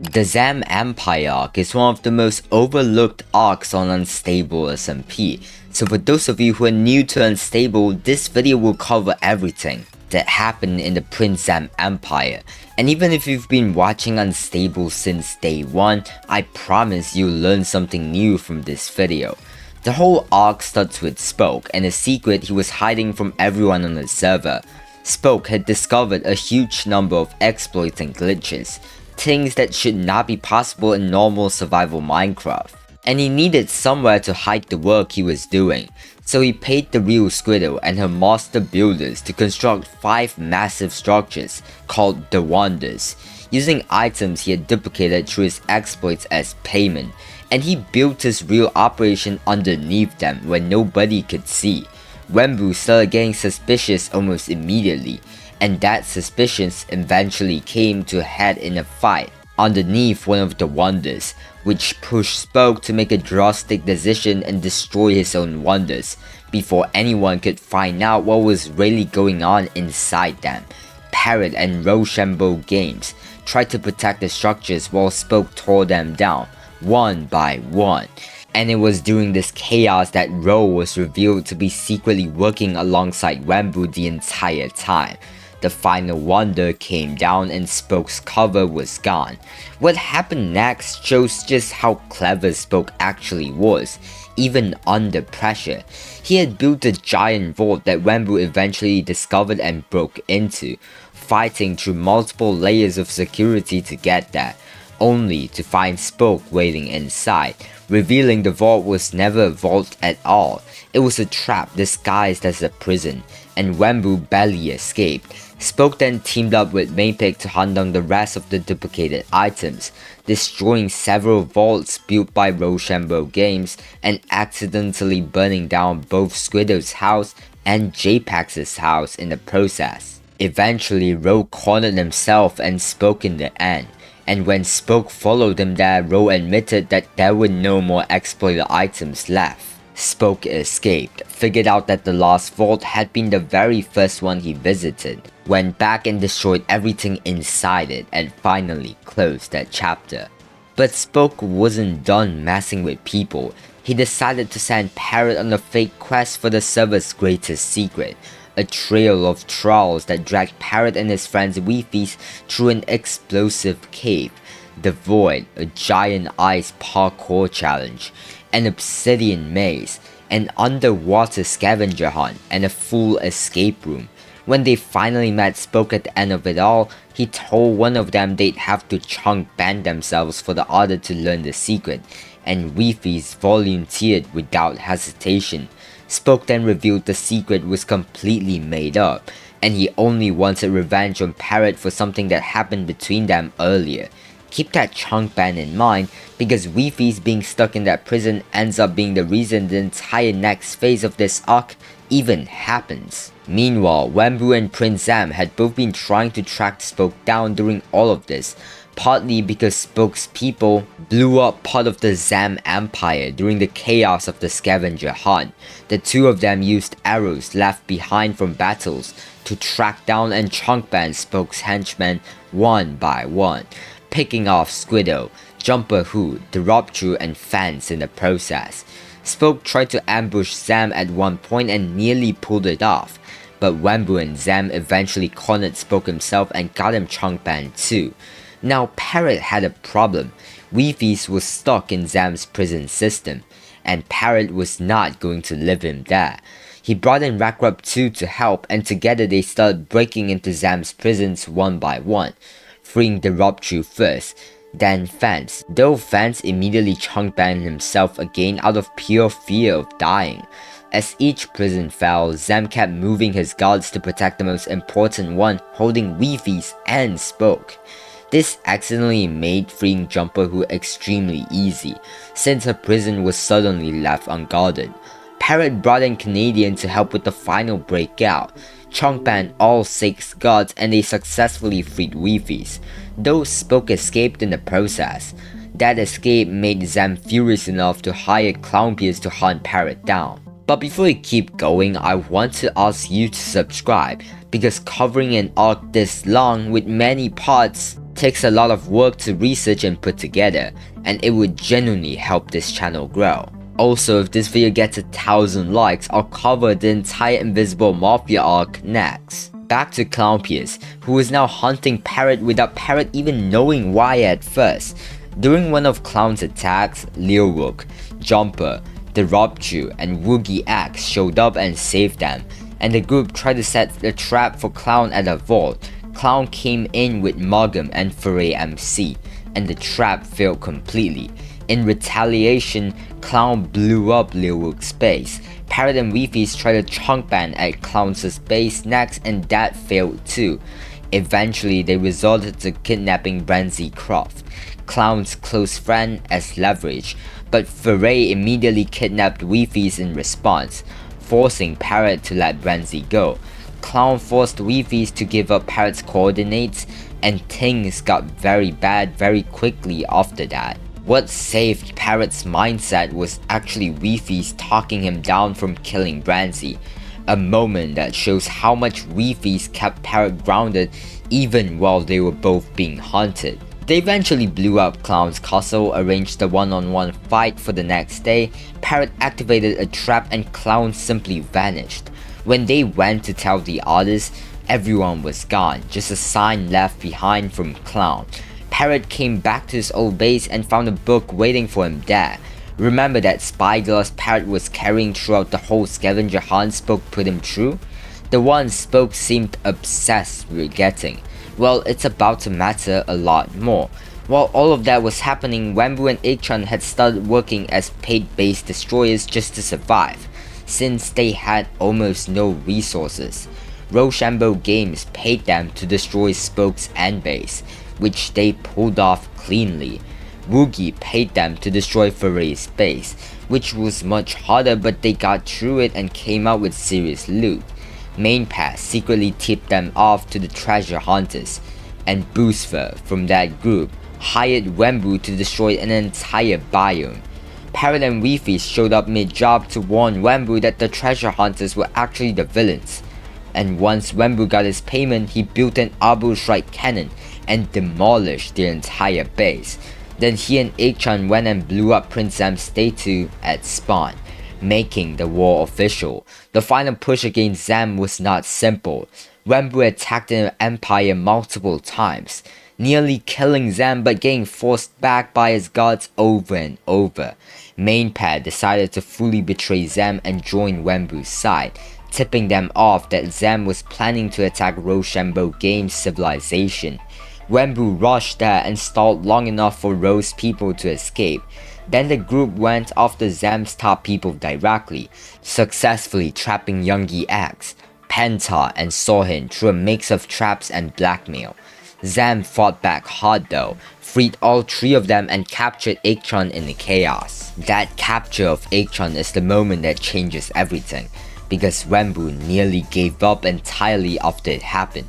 The Zam Empire arc is one of the most overlooked arcs on Unstable SMP, so for those of you who are new to Unstable, this video will cover everything that happened in the PrinceZam Empire. And even if you've been watching Unstable since day 1, I promise you'll learn something new from this video. The whole arc starts with Spoke and a secret he was hiding from everyone on the server. Spoke had discovered a huge number of exploits and glitches, things that should not be possible in normal survival Minecraft, and he needed somewhere to hide the work he was doing, so he paid the real Squirtle and her master builders to construct 5 massive structures called the Wonders, using items he had duplicated through his exploits as payment, and he built his real operation underneath them where nobody could see. Wemmbu started getting suspicious almost immediately, and that suspicions eventually came to a head in a fight underneath one of the Wonders, which pushed Spoke to make a drastic decision and destroy his own Wonders before anyone could find out what was really going on inside them. Parrot and Rochambeau Games tried to protect the structures while Spoke tore them down, one by one. And it was during this chaos that Ro was revealed to be secretly working alongside Wemmbu the entire time. The final wonder came down and Spoke's cover was gone. What happened next shows just how clever Spoke actually was, even under pressure. He had built a giant vault that Wemmbu eventually discovered and broke into, fighting through multiple layers of security to get there, only to find Spoke waiting inside, revealing the vault was never a vault at all. It was a trap disguised as a prison, and Wemmbu barely escaped. Spoke then teamed up with Manepear to hunt down the rest of the duplicated items, destroying several vaults built by Rochambeau Games and accidentally burning down both Squirtle's house and JPEG's house in the process. Eventually, Ro cornered himself and Spoke in the end, and when Spoke followed him there, Ro admitted that there were no more exploited items left. Spoke escaped, figured out that the last vault had been the very first one he visited, went back and destroyed everything inside it, and finally closed that chapter. But Spoke wasn't done messing with people. He decided to send Parrot on a fake quest for the server's greatest secret, a trail of trolls that dragged Parrot and his friends wifies through an explosive cave, the Void, a giant ice parkour challenge, an obsidian maze, an underwater scavenger hunt, and a full escape room. When they finally met Spoke at the end of it all, he told one of them they'd have to chunk ban themselves for the other to learn the secret, and wifies volunteered without hesitation. Spoke then revealed the secret was completely made up, and he only wanted revenge on Parrot for something that happened between them earlier. Keep that chunk ban in mind, because wifies being stuck in that prison ends up being the reason the entire next phase of this arc even happens. Meanwhile, Wemmbu and PrinceZam had both been trying to track Spoke down during all of this, partly because Spoke's people blew up part of the Zam Empire during the chaos of the scavenger hunt. The two of them used arrows left behind from battles to track down and chunk ban Spoke's henchmen one by one, picking off Squirtle, Jumper Who, the Rupture, and Fans in the process. Spoke tried to ambush Zam at one point and nearly pulled it off, but Wemmbu and Zam eventually cornered Spoke himself and got him chunk banned too. Now Parrot had a problem. Wifies was stuck in Zam's prison system, and Parrot was not going to leave him there. He brought in Rackrub 2 to help, and together they started breaking into Zam's prisons one by one, freeing the Rupture first, then Fans, though Fans immediately chunk banned himself again out of pure fear of dying. As each prison fell, Zam kept moving his guards to protect the most important one, holding wifies and Spoke. This accidentally made freeing Jumper Who extremely easy, since her prison was suddenly left unguarded. Parrot brought in Canadian to help with the final breakout, chunk banned all 6 guards, and they successfully freed wifies, though Spoke escaped in the process. That escape made Zam furious enough to hire ClownPierce to hunt Parrot down. But before we keep going, I want to ask you to subscribe, because covering an arc this long with many parts takes a lot of work to research and put together, and it would genuinely help this channel grow. Also, if this video gets 1,000 likes, I'll cover the entire Invisible Mafia arc next. Back to ClownPierce, who is now hunting Parrot without Parrot even knowing why at first. During one of Clown's attacks, Leerwook, Jumper, the Robchu, and Woogie Axe showed up and saved them, and the group tried to set the trap for Clown at a vault. Clown came in with Mug'em and Foray MC, and the trap failed completely. In retaliation, Clown blew up Leerwook's base. Parrot and wifies tried to chunk ban at Clown's base next, and that failed too. Eventually, they resorted to kidnapping Croft, Clown's close friend, as leverage, but Foray immediately kidnapped wifies in response, forcing Parrot to let Brenzy go. Clown forced wifies to give up Parrot's coordinates, and things got very bad very quickly after that. What saved Parrot's mindset was actually wifies talking him down from killing Brenzy, a moment that shows how much wifies kept Parrot grounded even while they were both being hunted. They eventually blew up Clown's castle, arranged a one-on-one fight for the next day. Parrot activated a trap and Clown simply vanished. When they went to tell the others, everyone was gone, just a sign left behind from Clown. Parrot came back to his old base and found a book waiting for him there. Remember that spyglass Parrot was carrying throughout the whole scavenger hunt Spoke put him through? The one Spoke seemed obsessed with getting. Well, it's about to matter a lot more. While all of that was happening, wemmbu and Ikchan had started working as paid-based destroyers just to survive, since they had almost no resources. Rochambeau Games paid them to destroy Spoke's endbase, which they pulled off cleanly. Woogie paid them to destroy Foray's base, which was much harder, but they got through it and came out with serious loot. Manepear secretly tipped them off to the treasure hunters, and Boostfer from that group hired wemmbu to destroy an entire biome. Parrot and wifies showed up mid-job to warn wemmbu that the treasure hunters were actually the villains. And once wemmbu got his payment, he built an Arbor Strike cannon and demolished their entire base. Then he and Ikchan went and blew up PrinceZam's statue at spawn, making the war official. The final push against Zam was not simple. Wemmbu attacked the Empire multiple times, nearly killing Zam but getting forced back by his gods over and over. Manepear decided to fully betray Zam and join wembu's side, tipping them off that Zam was planning to attack Rochambeau Games' civilization. Wemmbu rushed there and stalled long enough for Ro's people to escape. Then the group went after Zam's top people directly, successfully trapping Youngie X, Penta, and Sohin through a mix of traps and blackmail. Zam fought back hard though, freed all three of them and captured Ikchan in the chaos. That capture of Ikchan is the moment that changes everything, because wemmbu nearly gave up entirely after it happened.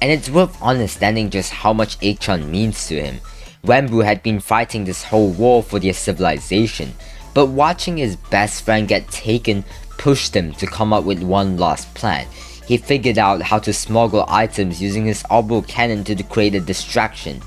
And it's worth understanding just how much Ikchan means to him. Wemmbu had been fighting this whole war for their civilization, but watching his best friend get taken pushed him to come up with one last plan. He figured out how to smuggle items using his Arbor cannon to create a distraction,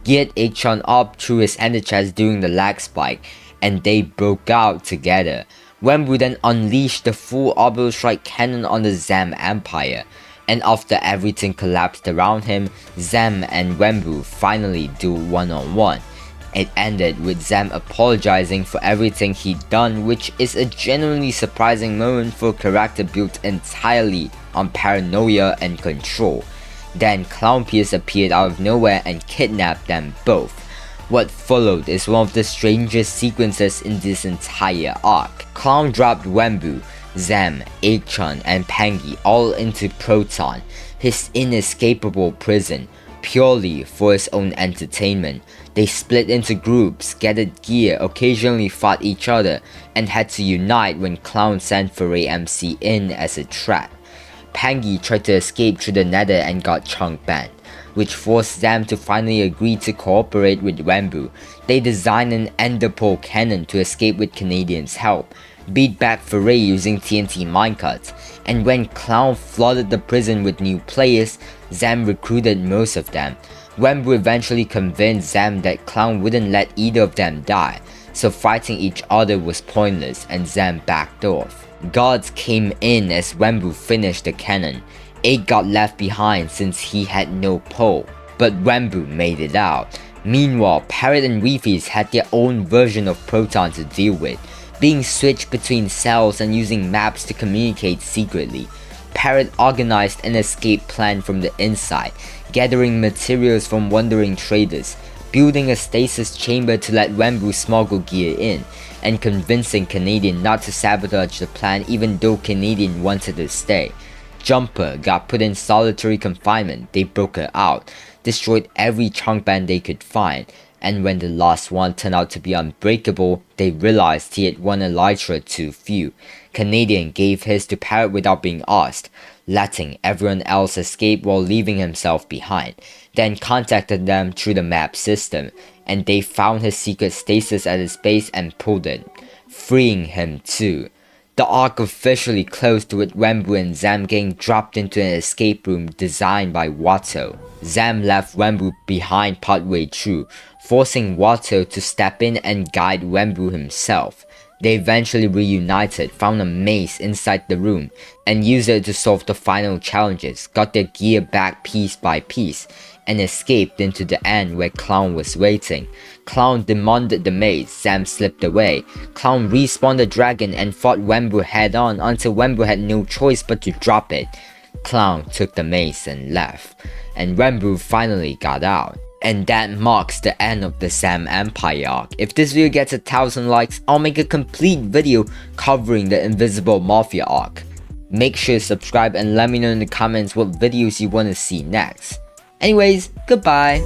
geared Ikchan up through his ender chest during the lag spike, and they broke out together. Wemmbu then unleashed the full Arbor Strike cannon on the Zam Empire, and after everything collapsed around him, Zam and Wemmbu finally do one-on-one. It ended with Zam apologizing for everything he'd done, which is a genuinely surprising moment for a character built entirely on paranoia and control. Then ClownPierce appeared out of nowhere and kidnapped them both. What followed is one of the strangest sequences in this entire arc. Clown dropped Wemmbu, Zam, Ikchan, and Pangi all into Proton, his inescapable prison, purely for his own entertainment. They split into groups, gathered gear, occasionally fought each other, and had to unite when Clown sent Foray MC in as a trap. Pangi tried to escape through the nether and got chunk banned, which forced Zam to finally agree to cooperate with Wemmbu. They designed an enderpearl cannon to escape with Canadians' help, beat back Foray using TNT minecarts, and when Clown flooded the prison with new players, Zam recruited most of them. Wemmbu eventually convinced Zam that Clown wouldn't let either of them die, so fighting each other was pointless and Zam backed off. Guards came in as Wemmbu finished the cannon. 8 got left behind since he had no pole, but Wemmbu made it out. Meanwhile, Parrot and Wifies had their own version of Proton to deal with, being switched between cells and using maps to communicate secretly. Parrot organized an escape plan from the inside, gathering materials from wandering traders, building a stasis chamber to let Wemmbu smuggle gear in, and convincing Canadian not to sabotage the plan even though Canadian wanted to stay. Jumper got put in solitary confinement. They broke her out, destroyed every chunk band they could find, and when the last one turned out to be unbreakable, they realized he had one elytra too few. Canadian gave his to Parrot without being asked, letting everyone else escape while leaving himself behind, then contacted them through the map system, and they found his secret stasis at his base and pulled it, freeing him too. The arc officially closed with Wemmbu and Zam getting dropped into an escape room designed by Watto. Zam left Wemmbu behind partway through, forcing Watto to step in and guide Wemmbu himself. They eventually reunited, found a mace inside the room, and used it to solve the final challenges, got their gear back piece by piece, and escaped into the end where Clown was waiting. Clown demanded the mace, Zam slipped away. Clown respawned the dragon and fought Wemmbu head on until Wemmbu had no choice but to drop it. Clown took the mace and left, and Wemmbu finally got out. And that marks the end of the Zam Empire arc. If this video gets 1,000 likes, I'll make a complete video covering the Invisible Mafia arc. Make sure to subscribe and let me know in the comments what videos you want to see next. Anyways, goodbye!